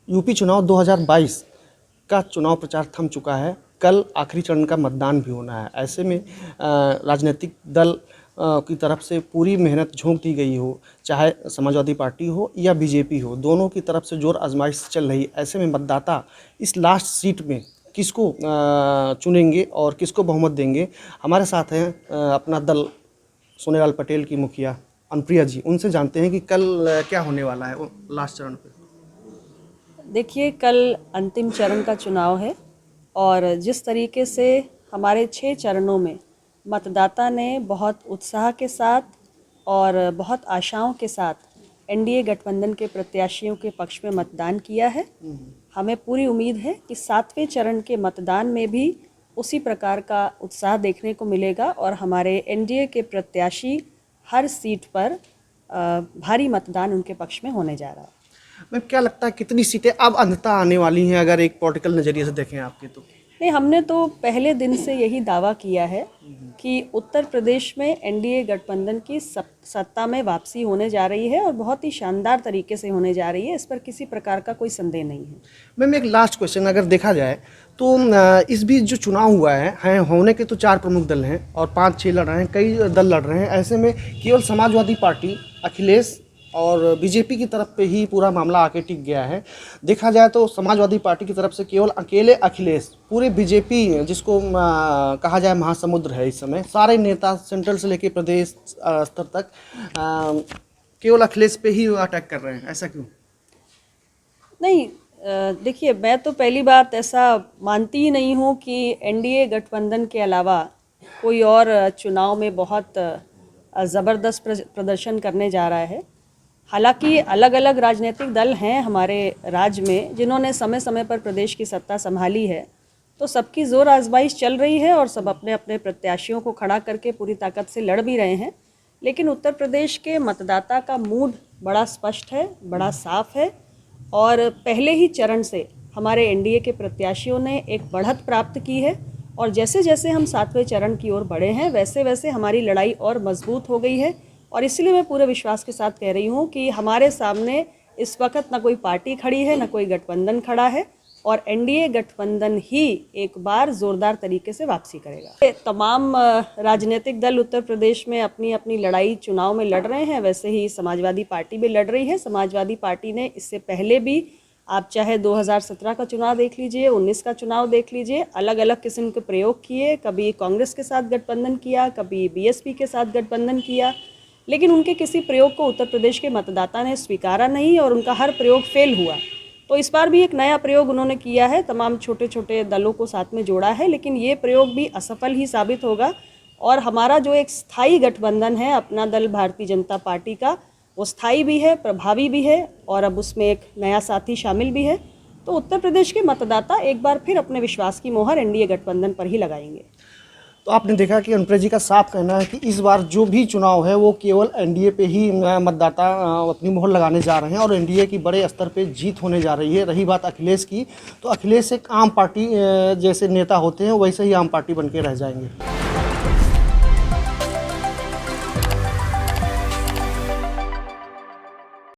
UP चुनाव 2022 का चुनाव प्रचार थम चुका है। कल आखिरी चरण का मतदान भी होना है। ऐसे में राजनीतिक दल की तरफ से पूरी मेहनत झोंक दी गई हो, चाहे समाजवादी पार्टी हो या बीजेपी हो, दोनों की तरफ से जोर आजमाइश चल रही। ऐसे में मतदाता इस लास्ट सीट में किसको चुनेंगे और किसको बहुमत देंगे। हमारे साथ हैं अपना दल सोनेलाल पटेल की मुखिया अनुप्रिया जी। उनसे जानते हैं कि कल क्या होने वाला है वो लास्ट चरण पे। देखिए, कल अंतिम चरण का चुनाव है और जिस तरीके से हमारे 6 चरणों में मतदाता ने बहुत उत्साह के साथ और बहुत आशाओं के साथ एनडीए गठबंधन के प्रत्याशियों के पक्ष में मतदान किया है, हमें पूरी उम्मीद है कि 7वें चरण के मतदान में भी उसी प्रकार का उत्साह देखने को मिलेगा और हमारे एनडीए के प्रत्याशी हर सीट पर भारी मतदान उनके पक्ष में होने जा रहा है। मैम, क्या लगता है कितनी सीटें अब अंततः आने वाली हैं, अगर एक पॉलिटिकल नज़रिए से देखें आपके तो? नहीं, हमने तो पहले दिन से यही दावा किया है कि उत्तर प्रदेश में एनडीए गठबंधन की सत्ता में वापसी होने जा रही है और बहुत ही शानदार तरीके से होने जा रही है। इस पर किसी प्रकार का कोई संदेह नहीं है। मैम, एक लास्ट क्वेश्चन, अगर देखा जाए तो इस बीच जो चुनाव हुआ है होने के तो 4 प्रमुख दल हैं और 5-6 लड़ रहे हैं, कई दल लड़ रहे हैं। ऐसे में केवल समाजवादी पार्टी, अखिलेश और बीजेपी की तरफ पे ही पूरा मामला आके टिक गया है। देखा जाए तो समाजवादी पार्टी की तरफ से केवल अकेले अखिलेश, पूरे बीजेपी जिसको कहा जाए महासमुद्र है इस समय, सारे नेता सेंट्रल से लेके प्रदेश स्तर तक केवल अखिलेश पे ही अटैक कर रहे हैं। ऐसा क्यों? नहीं, देखिए, मैं तो पहली बात ऐसा मानती ही नहीं हूँ कि एनडीए गठबंधन के अलावा कोई और चुनाव में बहुत ज़बरदस्त प्रदर्शन करने जा रहा है। हालांकि अलग अलग राजनीतिक दल हैं हमारे राज्य में जिन्होंने समय समय पर प्रदेश की सत्ता संभाली है, तो सबकी जोर आजमाइश चल रही है और सब अपने अपने प्रत्याशियों को खड़ा करके पूरी ताकत से लड़ भी रहे हैं। लेकिन उत्तर प्रदेश के मतदाता का मूड बड़ा स्पष्ट है, बड़ा साफ है और पहले ही चरण से हमारे एनडीए के प्रत्याशियों ने एक बढ़त प्राप्त की है और जैसे जैसे हम 7वें चरण की ओर बढ़े हैं वैसे वैसे हमारी लड़ाई और मजबूत हो गई है। और इसलिए मैं पूरे विश्वास के साथ कह रही हूँ कि हमारे सामने इस वक्त ना कोई पार्टी खड़ी है, ना कोई गठबंधन खड़ा है और एनडीए गठबंधन ही एक बार ज़ोरदार तरीके से वापसी करेगा। तमाम राजनीतिक दल उत्तर प्रदेश में अपनी अपनी लड़ाई चुनाव में लड़ रहे हैं, वैसे ही समाजवादी पार्टी भी लड़ रही है। समाजवादी पार्टी ने इससे पहले भी, आप चाहे 2017 का चुनाव देख लीजिए, 19 का चुनाव देख लीजिए, अलग अलग किस्म के प्रयोग किए। कभी कांग्रेस के साथ गठबंधन किया, कभी बीएसपी के साथ गठबंधन किया, लेकिन उनके किसी प्रयोग को उत्तर प्रदेश के मतदाता ने स्वीकारा नहीं और उनका हर प्रयोग फेल हुआ। तो इस बार भी एक नया प्रयोग उन्होंने किया है, तमाम छोटे छोटे दलों को साथ में जोड़ा है, लेकिन ये प्रयोग भी असफल ही साबित होगा। और हमारा जो एक स्थायी गठबंधन है अपना दल भारतीय जनता पार्टी का, वो स्थायी भी है, प्रभावी भी है और अब उसमें एक नया साथी शामिल भी है। तो उत्तर प्रदेश के मतदाता एक बार फिर अपने विश्वास की मोहर एनडीए गठबंधन पर ही लगाएंगे। तो आपने देखा कि अनुप्रिया जी का साफ कहना है कि इस बार जो भी चुनाव है वो केवल एनडीए पे ही मतदाता अपनी मोहर लगाने जा रहे हैं और एनडीए की बड़े स्तर पे जीत होने जा रही है। रही बात अखिलेश की, तो अखिलेश एक आम पार्टी जैसे नेता होते हैं वैसे ही आम पार्टी बन के रह जाएंगे।